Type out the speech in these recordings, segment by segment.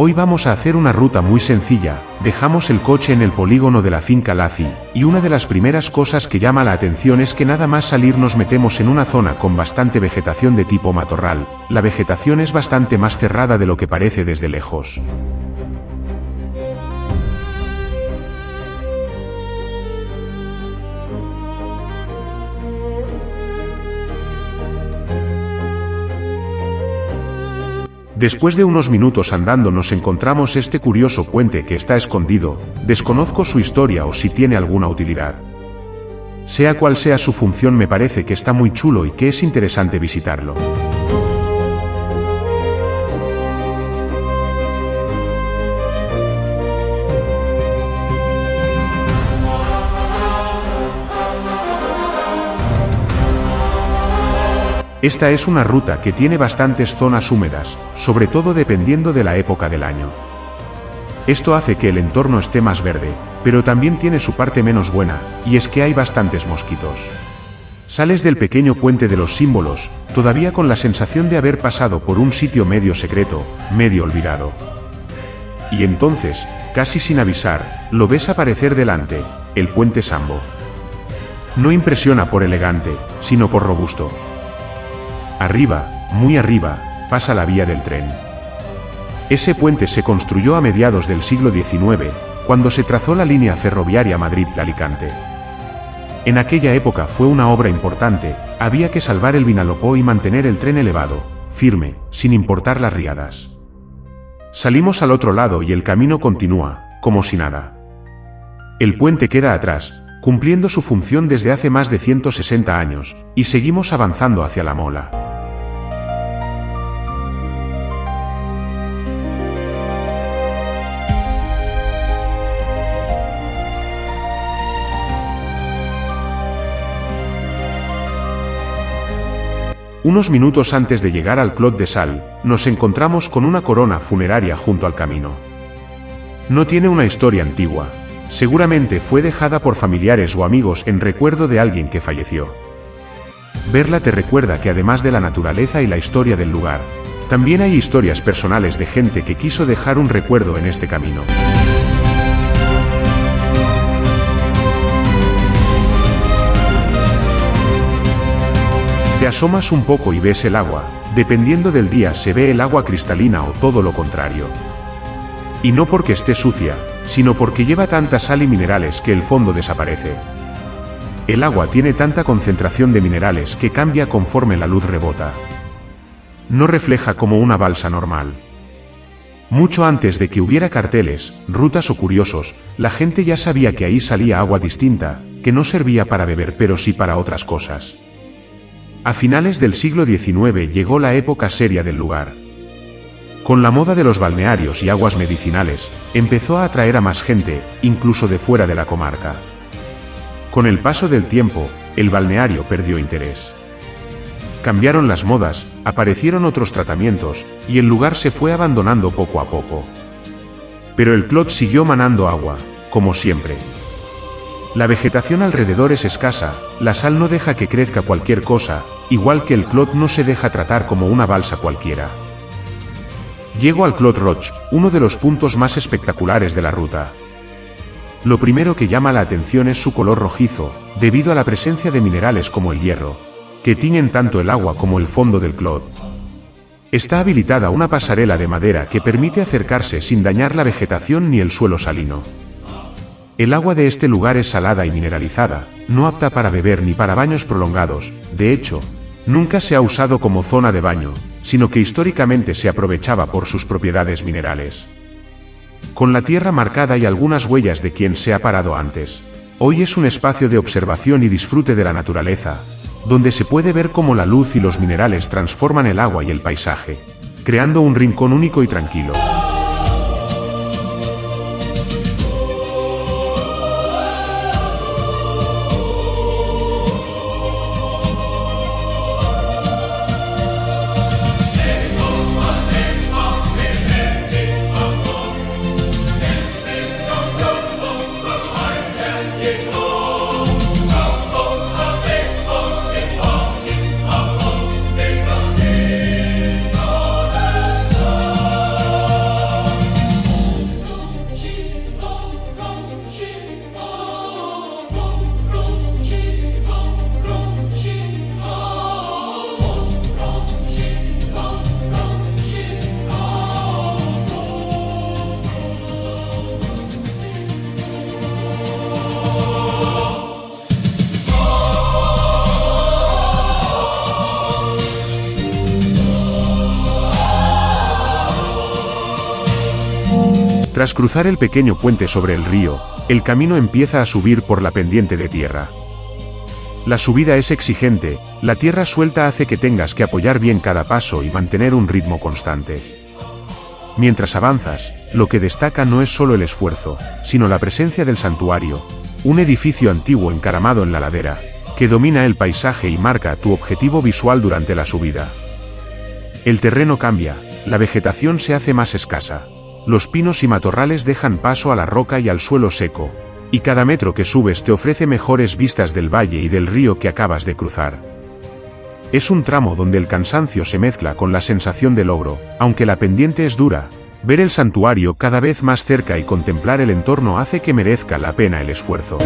Hoy vamos a hacer una ruta muy sencilla, dejamos el coche en el polígono de la finca Laci, y una de las primeras cosas que llama la atención es que nada más salir nos metemos en una zona con bastante vegetación de tipo matorral. La vegetación es bastante más cerrada de lo que parece desde lejos. Después de unos minutos andando nos encontramos este curioso puente que está escondido, desconozco su historia o si tiene alguna utilidad. Sea cual sea su función, me parece que está muy chulo y que es interesante visitarlo. Esta es una ruta que tiene bastantes zonas húmedas, sobre todo dependiendo de la época del año. Esto hace que el entorno esté más verde, pero también tiene su parte menos buena, y es que hay bastantes mosquitos. Sales del pequeño puente de los símbolos, todavía con la sensación de haber pasado por un sitio medio secreto, medio olvidado. Y entonces, casi sin avisar, lo ves aparecer delante, el puente Sambo. No impresiona por elegante, sino por robusto. Arriba, muy arriba, pasa la vía del tren. Ese puente se construyó a mediados del siglo XIX, cuando se trazó la línea ferroviaria Madrid-Alicante. En aquella época fue una obra importante, había que salvar el Vinalopó y mantener el tren elevado, firme, sin importar las riadas. Salimos al otro lado y el camino continúa, como si nada. El puente queda atrás, cumpliendo su función desde hace más de 160 años, y seguimos avanzando hacia la Mola. Unos minutos antes de llegar al Clot de Sal, nos encontramos con una corona funeraria junto al camino. No tiene una historia antigua. Seguramente fue dejada por familiares o amigos en recuerdo de alguien que falleció. Verla te recuerda que además de la naturaleza y la historia del lugar, también hay historias personales de gente que quiso dejar un recuerdo en este camino. Te asomas un poco y ves el agua, dependiendo del día se ve el agua cristalina o todo lo contrario. Y no porque esté sucia, sino porque lleva tanta sal y minerales que el fondo desaparece. El agua tiene tanta concentración de minerales que cambia conforme la luz rebota. No refleja como una balsa normal. Mucho antes de que hubiera carteles, rutas o curiosos, la gente ya sabía que ahí salía agua distinta, que no servía para beber pero sí para otras cosas. A finales del siglo XIX llegó la época seria del lugar. Con la moda de los balnearios y aguas medicinales, empezó a atraer a más gente, incluso de fuera de la comarca. Con el paso del tiempo, el balneario perdió interés. Cambiaron las modas, aparecieron otros tratamientos, y el lugar se fue abandonando poco a poco. Pero el Clot siguió manando agua, como siempre. La vegetación alrededor es escasa, la sal no deja que crezca cualquier cosa, igual que el Clot no se deja tratar como una balsa cualquiera. Llego al Clot Roig, uno de los puntos más espectaculares de la ruta. Lo primero que llama la atención es su color rojizo, debido a la presencia de minerales como el hierro, que tiñen tanto el agua como el fondo del Clot. Está habilitada una pasarela de madera que permite acercarse sin dañar la vegetación ni el suelo salino. El agua de este lugar es salada y mineralizada, no apta para beber ni para baños prolongados, de hecho, nunca se ha usado como zona de baño, sino que históricamente se aprovechaba por sus propiedades minerales. Con la tierra marcada y algunas huellas de quien se ha parado antes. Hoy es un espacio de observación y disfrute de la naturaleza, donde se puede ver cómo la luz y los minerales transforman el agua y el paisaje, creando un rincón único y tranquilo. Tras cruzar el pequeño puente sobre el río, el camino empieza a subir por la pendiente de tierra. La subida es exigente, la tierra suelta hace que tengas que apoyar bien cada paso y mantener un ritmo constante. Mientras avanzas, lo que destaca no es solo el esfuerzo, sino la presencia del santuario, un edificio antiguo encaramado en la ladera, que domina el paisaje y marca tu objetivo visual durante la subida. El terreno cambia, la vegetación se hace más escasa. Los pinos y matorrales dejan paso a la roca y al suelo seco, y cada metro que subes te ofrece mejores vistas del valle y del río que acabas de cruzar. Es un tramo donde el cansancio se mezcla con la sensación de logro, aunque la pendiente es dura. Ver el santuario cada vez más cerca y contemplar el entorno hace que merezca la pena el esfuerzo.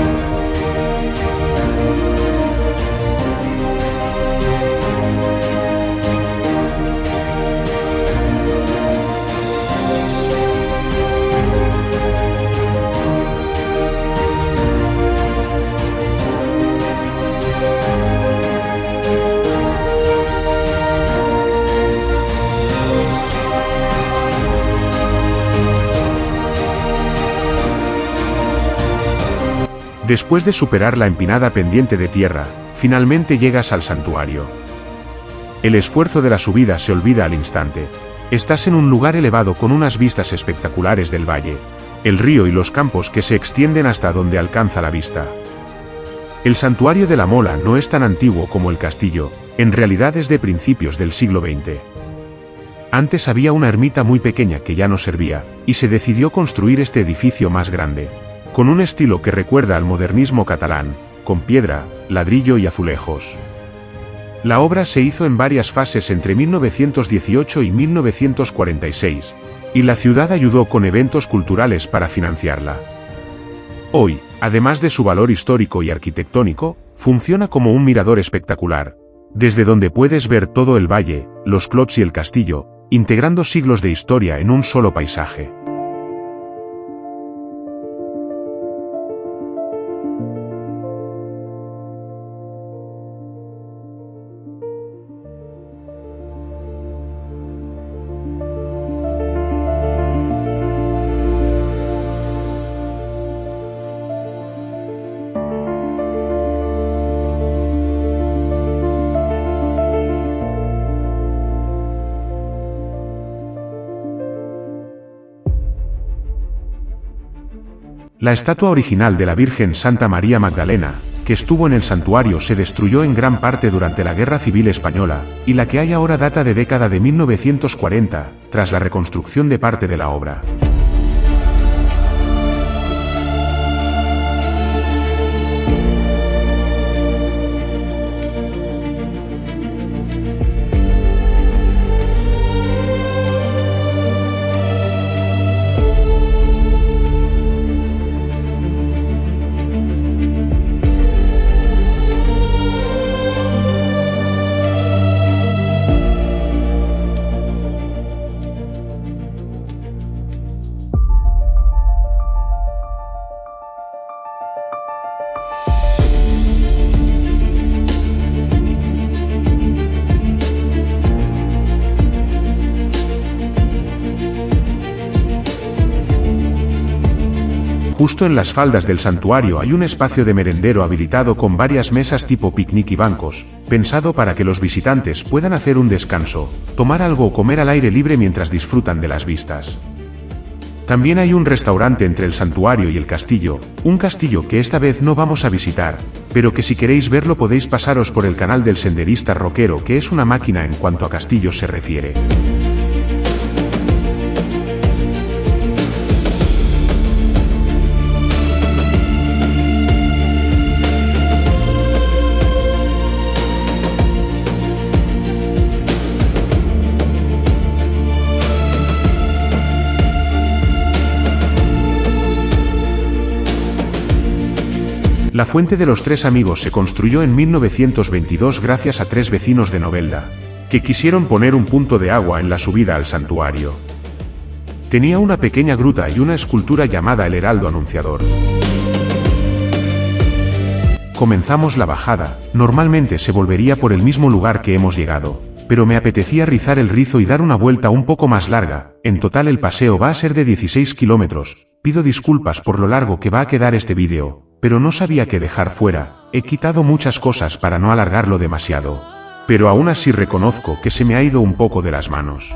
Después de superar la empinada pendiente de tierra, finalmente llegas al santuario. El esfuerzo de la subida se olvida al instante. Estás en un lugar elevado con unas vistas espectaculares del valle, el río y los campos que se extienden hasta donde alcanza la vista. El santuario de la Mola no es tan antiguo como el castillo, en realidad es de principios del siglo XX. Antes había una ermita muy pequeña que ya no servía, y se decidió construir este edificio más grande, con un estilo que recuerda al modernismo catalán, con piedra, ladrillo y azulejos. La obra se hizo en varias fases entre 1918 y 1946, y la ciudad ayudó con eventos culturales para financiarla. Hoy, además de su valor histórico y arquitectónico, funciona como un mirador espectacular, desde donde puedes ver todo el valle, los clots y el castillo, integrando siglos de historia en un solo paisaje. La estatua original de la Virgen Santa María Magdalena, que estuvo en el santuario, se destruyó en gran parte durante la Guerra Civil Española, y la que hay ahora data de década de 1940, tras la reconstrucción de parte de la obra. Justo en las faldas del santuario hay un espacio de merendero habilitado con varias mesas tipo picnic y bancos, pensado para que los visitantes puedan hacer un descanso, tomar algo o comer al aire libre mientras disfrutan de las vistas. También hay un restaurante entre el santuario y el castillo, un castillo que esta vez no vamos a visitar, pero que si queréis verlo podéis pasaros por el canal del senderista roquero, que es una máquina en cuanto a castillos se refiere. La Fuente de los Tres Amigos se construyó en 1922 gracias a tres vecinos de Novelda, que quisieron poner un punto de agua en la subida al santuario. Tenía una pequeña gruta y una escultura llamada el Heraldo Anunciador. Comenzamos la bajada, normalmente se volvería por el mismo lugar que hemos llegado, pero me apetecía rizar el rizo y dar una vuelta un poco más larga. En total el paseo va a ser de 16 kilómetros. Pido disculpas por lo largo que va a quedar este vídeo, pero no sabía qué dejar fuera. He quitado muchas cosas para no alargarlo demasiado. Pero aún así reconozco que se me ha ido un poco de las manos.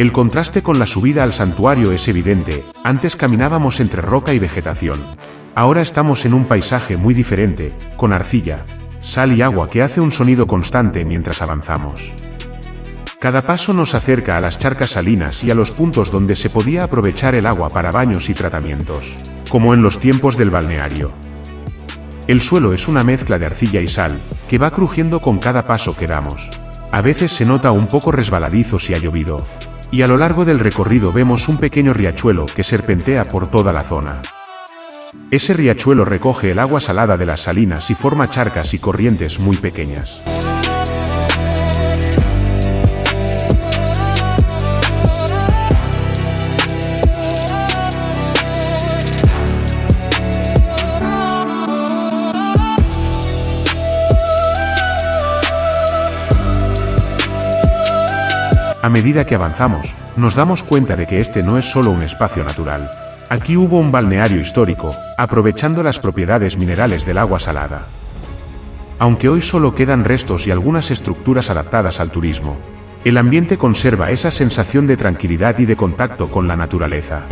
El contraste con la subida al santuario es evidente. Antes caminábamos entre roca y vegetación. Ahora estamos en un paisaje muy diferente, con arcilla, sal y agua que hace un sonido constante mientras avanzamos. Cada paso nos acerca a las charcas salinas y a los puntos donde se podía aprovechar el agua para baños y tratamientos, como en los tiempos del balneario. El suelo es una mezcla de arcilla y sal, que va crujiendo con cada paso que damos. A veces se nota un poco resbaladizo si ha llovido. Y a lo largo del recorrido vemos un pequeño riachuelo que serpentea por toda la zona. Ese riachuelo recoge el agua salada de las salinas y forma charcas y corrientes muy pequeñas. A medida que avanzamos, nos damos cuenta de que este no es solo un espacio natural. Aquí hubo un balneario histórico, aprovechando las propiedades minerales del agua salada. Aunque hoy solo quedan restos y algunas estructuras adaptadas al turismo, el ambiente conserva esa sensación de tranquilidad y de contacto con la naturaleza.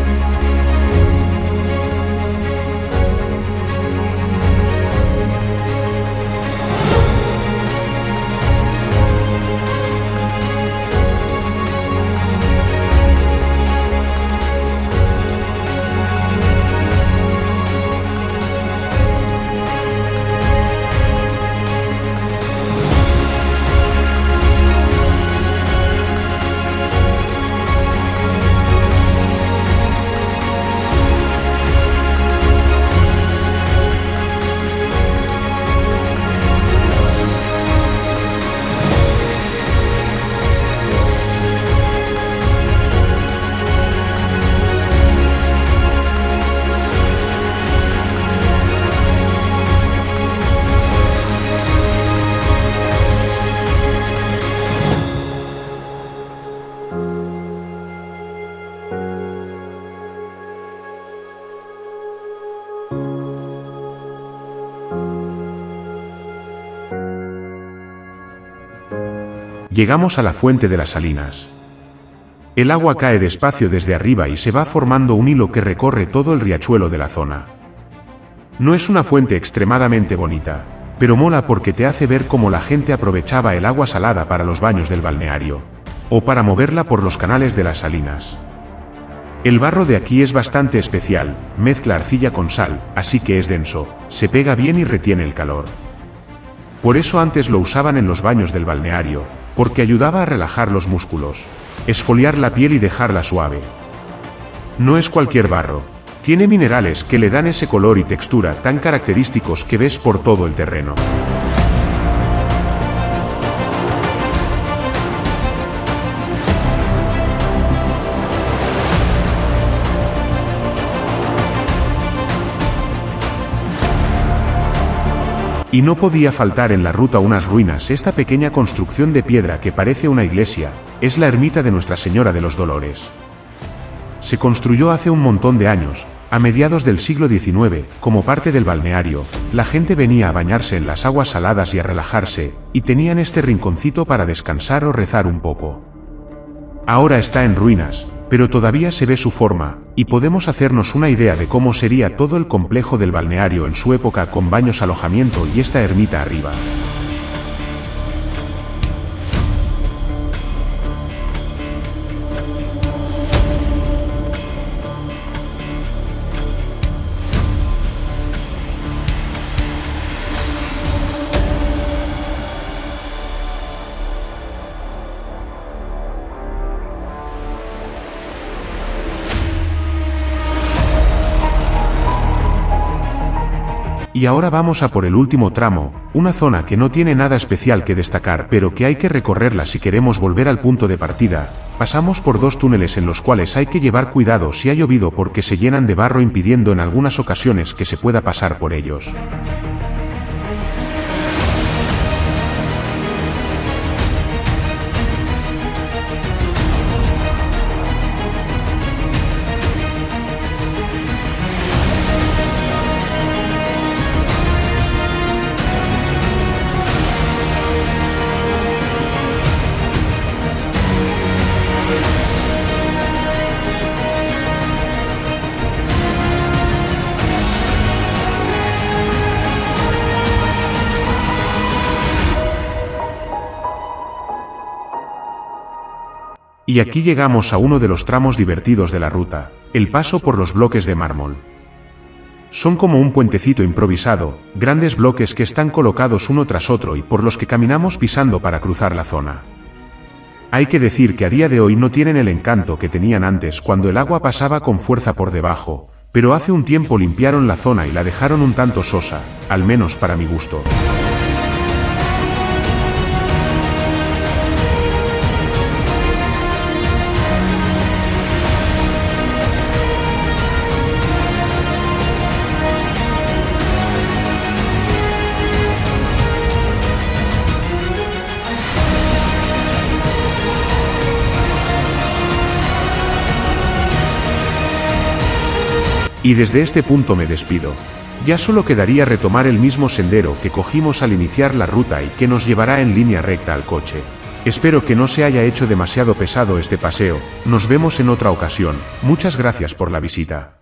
Llegamos a la fuente de las salinas. El agua cae despacio desde arriba y se va formando un hilo que recorre todo el riachuelo de la zona. No es una fuente extremadamente bonita, pero mola porque te hace ver cómo la gente aprovechaba el agua salada para los baños del balneario, o para moverla por los canales de las salinas. El barro de aquí es bastante especial, mezcla arcilla con sal, así que es denso, se pega bien y retiene el calor. Por eso antes lo usaban en los baños del balneario, porque ayudaba a relajar los músculos, esfoliar la piel y dejarla suave. No es cualquier barro, tiene minerales que le dan ese color y textura tan característicos que ves por todo el terreno. Y no podía faltar en la ruta unas ruinas. Esta pequeña construcción de piedra que parece una iglesia, es la ermita de Nuestra Señora de los Dolores. Se construyó hace un montón de años, a mediados del siglo XIX, como parte del balneario. La gente venía a bañarse en las aguas saladas y a relajarse, y tenían este rinconcito para descansar o rezar un poco. Ahora está en ruinas, pero todavía se ve su forma, y podemos hacernos una idea de cómo sería todo el complejo del balneario en su época con baños, alojamiento y esta ermita arriba. Y ahora vamos a por el último tramo, una zona que no tiene nada especial que destacar pero que hay que recorrerla si queremos volver al punto de partida. Pasamos por dos túneles en los cuales hay que llevar cuidado si ha llovido porque se llenan de barro impidiendo en algunas ocasiones que se pueda pasar por ellos. Y aquí llegamos a uno de los tramos divertidos de la ruta, el paso por los bloques de mármol. Son como un puentecito improvisado, grandes bloques que están colocados uno tras otro y por los que caminamos pisando para cruzar la zona. Hay que decir que a día de hoy no tienen el encanto que tenían antes cuando el agua pasaba con fuerza por debajo, pero hace un tiempo limpiaron la zona y la dejaron un tanto sosa, al menos para mi gusto. Y desde este punto me despido. Ya solo quedaría retomar el mismo sendero que cogimos al iniciar la ruta y que nos llevará en línea recta al coche. Espero que no se haya hecho demasiado pesado este paseo, nos vemos en otra ocasión, muchas gracias por la visita.